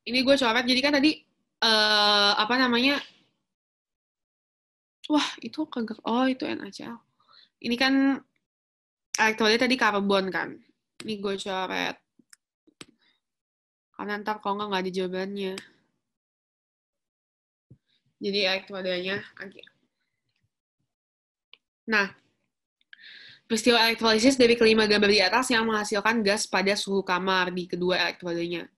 Ini gue coret, jadi kan tadi, apa namanya, wah itu kagak, oh itu NaCl. Ini kan elektrolitnya tadi karbon kan. Ini gue coret, karena ntar kalau nggak ada jawabannya. Jadi elektrolitnya, nah, peristiwa elektrolisis dari kelima gambar di atas yang menghasilkan gas pada suhu kamar di kedua elektrolitnya.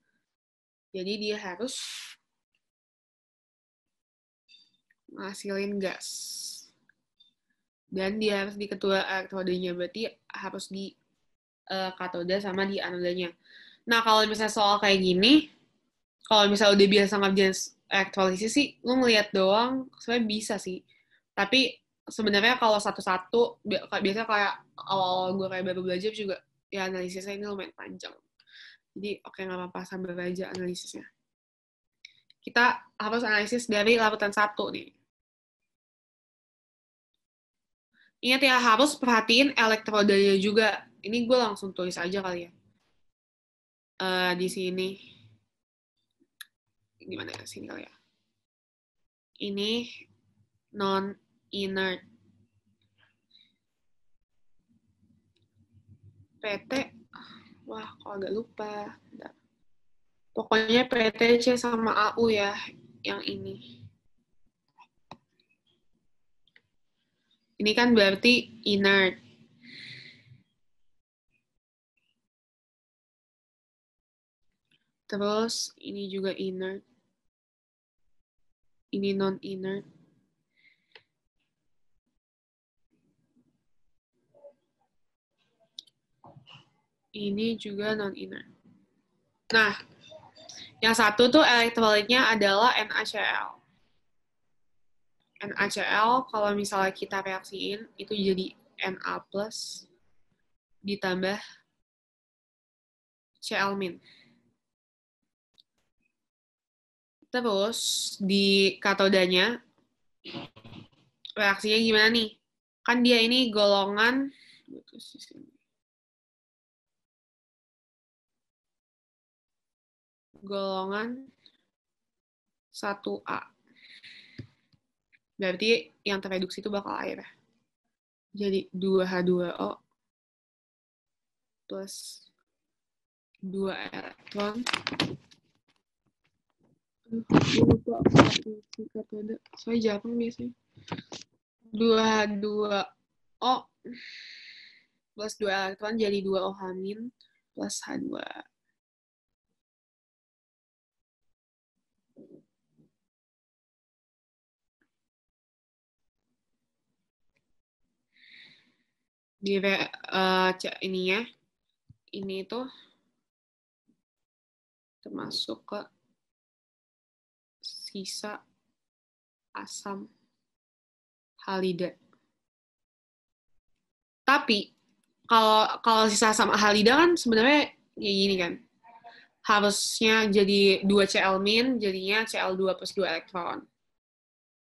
Jadi dia harus menghasilin gas. Dan dia harus di kedua elektrodenya, berarti harus di katoda sama di anodanya. Nah, kalau misalnya soal kayak gini, kalau misalnya udah biasa ngerjain elektrolisis sih, lu ngeliat doang, sebenarnya bisa sih. Tapi sebenarnya kalau satu-satu, biasanya kayak awal gue kayak baru belajar juga, ya analisisnya ini lumayan panjang. Jadi, oke, nggak apa-apa, sambil aja analisisnya. Kita harus analisis dari larutan satu nih. Ingat ya, harus perhatiin elektrodanya juga. Ini gue langsung tulis aja kali ya. Di sini. Gimana ya? Sini kali ya. Ini non-inert. PT. Wah, kok agak lupa. Pokoknya PTC sama AU ya. Yang ini. Ini kan berarti inert. Terus ini juga inert. Ini non-inert. Ini juga non-inert. Nah, yang satu tuh elektrolitnya adalah NaCl. NaCl kalau misalnya kita reaksiin itu jadi Na plus ditambah Cl min. Terus di katodanya reaksinya gimana nih? Kan dia ini golongan golongan 1A. Berarti yang tereduksi itu bakal air ya. Jadi 2H2O plus 2 elektron. Gue lupa reaksi katoda. Soalnya Jepang biasanya. 2H2O plus 2 elektron jadi 2OH min plus H2. Di ininya, ini tuh termasuk ke sisa asam halida. Tapi kalau sisa asam halida kan sebenarnya kayak gini kan. Harusnya jadi 2 Cl min, jadinya Cl2 plus 2 elektron.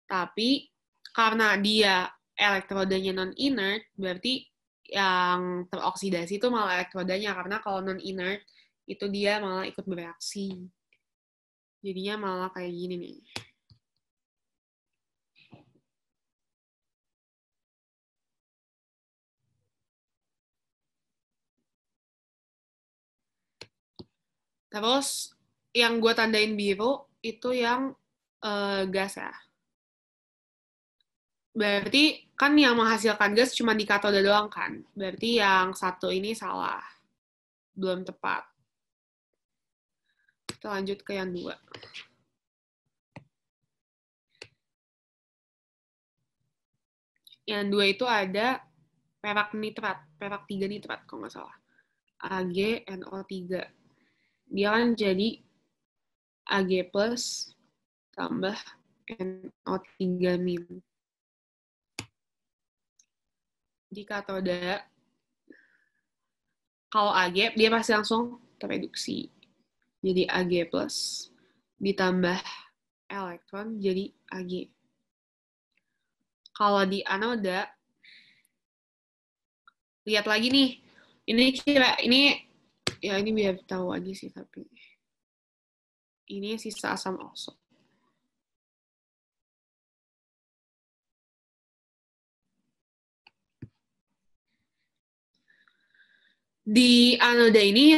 Tapi karena dia elektrodanya non-inert, berarti yang teroksidasi itu malah elektrodanya. Karena kalau non-inert, itu dia malah ikut bereaksi. Jadinya malah kayak gini nih. Terus yang gue tandain biru itu yang gas ya. Berarti kan yang menghasilkan gas cuma di katoda doang kan. Berarti yang satu ini salah. Belum tepat. Kita lanjut ke yang dua. Yang dua itu ada perak nitrat, perak 3 nitrat kalau nggak salah. AgNO3. Dia kan jadi Ag plus tambah NO3 min. Di katoda, kalau Ag, dia pasti langsung tereduksi. Jadi Ag plus ditambah elektron jadi Ag. Kalau di anoda, lihat lagi nih. Ini kira ini ya ini biar tahu aja sih tapi Ini sisa asam okso. Di anoda ini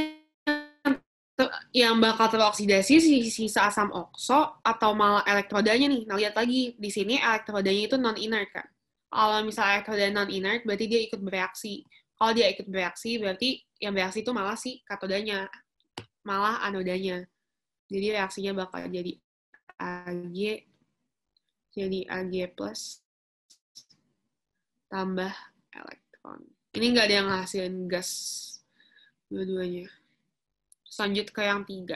yang bakal teroksidasi sisa asam okso atau malah elektrodanya nih. Nah, lihat lagi. Di sini elektrodanya itu non-inert kan. Kalau misalnya elektrodanya non-inert, berarti dia ikut bereaksi. Kalau dia ikut bereaksi, berarti yang bereaksi itu malah si katodanya, malah anodanya. Jadi reaksinya bakal jadi Ag plus tambah elektron. Ini nggak ada yang ngasilin gas dua-duanya. Lanjut ke yang 3.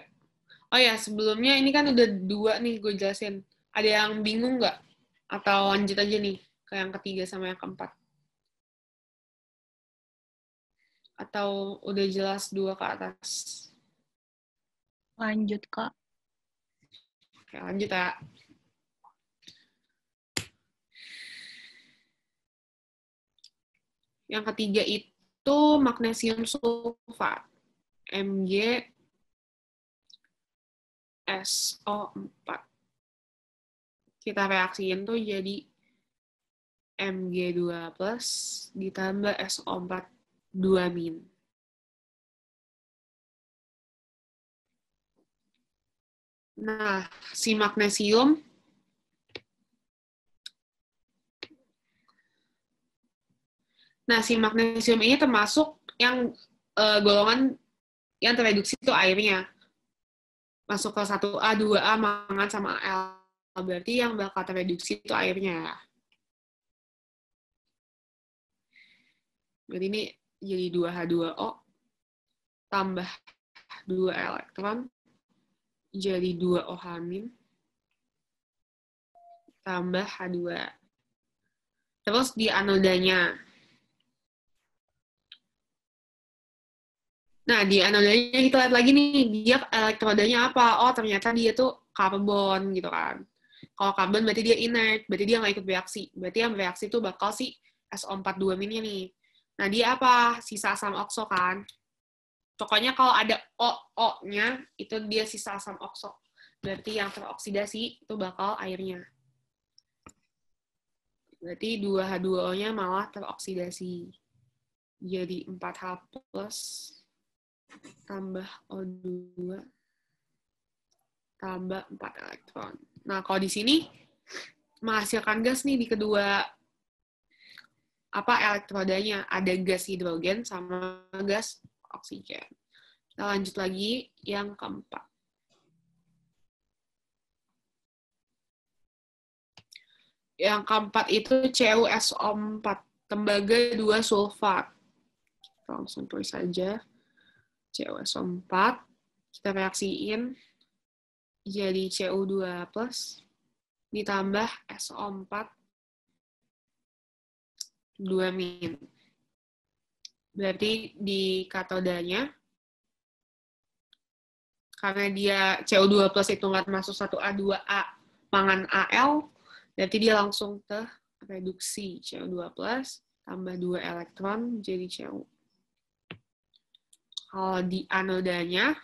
Oh ya, sebelumnya ini kan udah 2 nih gue jelasin. Ada yang bingung nggak? Atau lanjut aja nih ke yang ketiga sama yang keempat? Atau udah jelas 2 ke atas? Lanjut, Kak. Oke, lanjut ya. Yang ketiga itu magnesium sulfat. MgSO4. Kita reaksiin tuh jadi Mg2 plus ditambah SO4 2-. Nah, si magnesium ini termasuk yang golongan yang tereduksi itu airnya. Masuk ke 1A, 2A, mangan sama Al. Berarti yang bakal tereduksi itu airnya. Berarti ini jadi 2H2O tambah 2 elektron jadi 2OH- tambah H2. Terus di anodanya. Nah, di anodanya kita lihat lagi nih, dia elektrodanya apa? Oh, ternyata dia tuh karbon gitu kan. Kalau karbon berarti dia inert, berarti dia nggak ikut bereaksi. Berarti yang bereaksi itu bakal si SO42-nya nih. Nah, dia apa? Sisa asam okso kan. Pokoknya kalau ada O-nya, itu dia sisa asam okso. Berarti yang teroksidasi itu bakal airnya. Berarti 2H2O-nya malah teroksidasi. Jadi 4H plus tambah O2 tambah 4 elektron. Nah, kalau di sini menghasilkan gas nih di kedua elektrodanya. Ada gas hidrogen sama gas oksigen. Kita lanjut lagi yang keempat. Yang keempat itu CuSO4, tembaga 2 sulfat. Kita langsung tulis saja. CuSO4, kita reaksiin jadi Cu2 plus ditambah SO4 2-. Berarti di katodanya, karena dia CO2 plus itu nggak masuk 1A, 2A, mangan Al, berarti dia langsung ke reduksi CO2 plus tambah 2 elektron jadi Cu. Kalau di anodanya,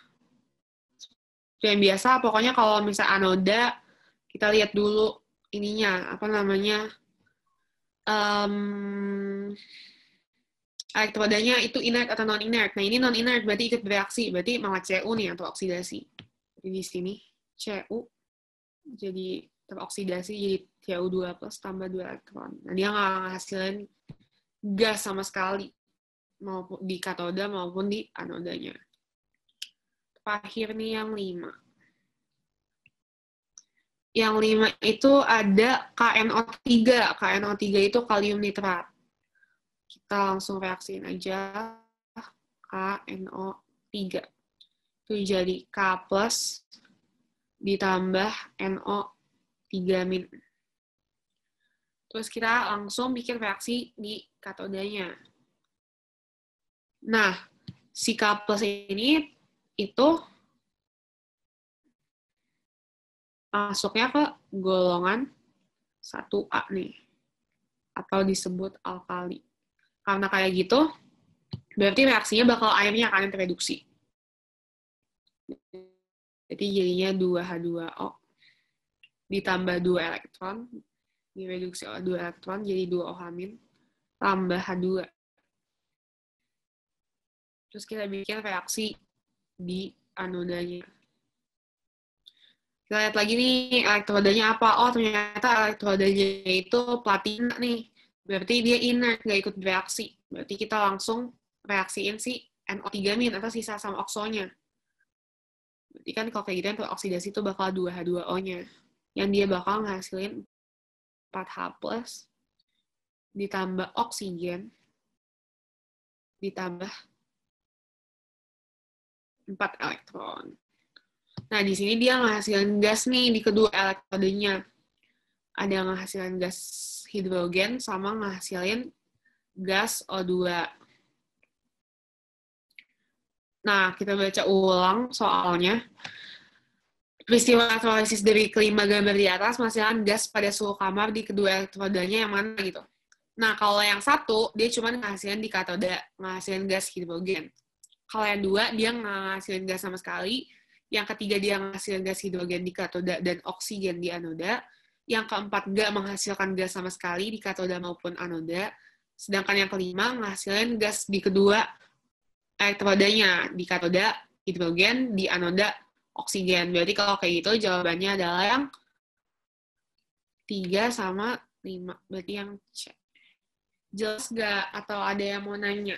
yang biasa, pokoknya kalau misalnya anoda, kita lihat dulu ininya, elektrodanya itu inert atau non-inert. Nah, ini non-inert, berarti ikut bereaksi. Berarti malah Cu nih yang teroksidasi. Jadi di sini, Cu jadi teroksidasi jadi Cu2 plus tambah 2 elektron. Nah, dia nggak ngasilin gas sama sekali, maupun di katoda maupun di anodanya. Terakhir nih yang 5. Yang 5 itu ada KNO3. KNO3 itu kalium nitrat. Kita langsung reaksiin aja KNO3. Itu jadi K plus ditambah NO3-. Terus kita langsung bikin reaksi di katodanya. Nah, si K plus ini itu masuknya ke golongan 1A nih. Atau disebut alkali. Karena kayak gitu, berarti reaksinya bakal airnya akan tereduksi. Jadi jadinya 2H2O ditambah 2 elektron, direduksi oleh 2 elektron, jadi 2O- tambah H2. Terus kita bikin reaksi di anodanya. Kita lihat lagi nih, elektrodanya apa? Oh, ternyata elektrodanya itu platina nih. Berarti dia inert, nggak ikut bereaksi. Berarti kita langsung reaksiin si NO3- atau sisa sama oksonya. Berarti kan kalau kayak gitu yang teroksidasi itu bakal 2H2O-nya. Yang dia bakal ngasilin 4H+, ditambah oksigen, ditambah 4 elektron. Nah, di sini dia ngehasilin gas nih di kedua elektrodenya. Ada yang ngehasilin gas hidrogen sama ngehasilin gas O2. Nah, kita baca ulang soalnya. Peristiwa elektrolisis dari kelima gambar di atas menghasilkan gas pada suhu kamar di kedua elektrodanya yang mana gitu. Nah, kalau yang satu, dia cuma ngehasilin di katoda, ngehasilin gas hidrogen. Kalau yang dua, dia ngehasilin gas sama sekali. Yang ketiga, dia ngehasilin gas hidrogen di katoda dan oksigen di anoda. Yang keempat, nggak menghasilkan gas sama sekali di katoda maupun anoda. Sedangkan yang kelima, ngehasilin gas di kedua elektrodanya, di katoda hidrogen, di anoda oksigen. Berarti kalau kayak gitu, jawabannya adalah yang 3 sama 5. Berarti yang C. Jelas nggak? Atau ada yang mau nanya?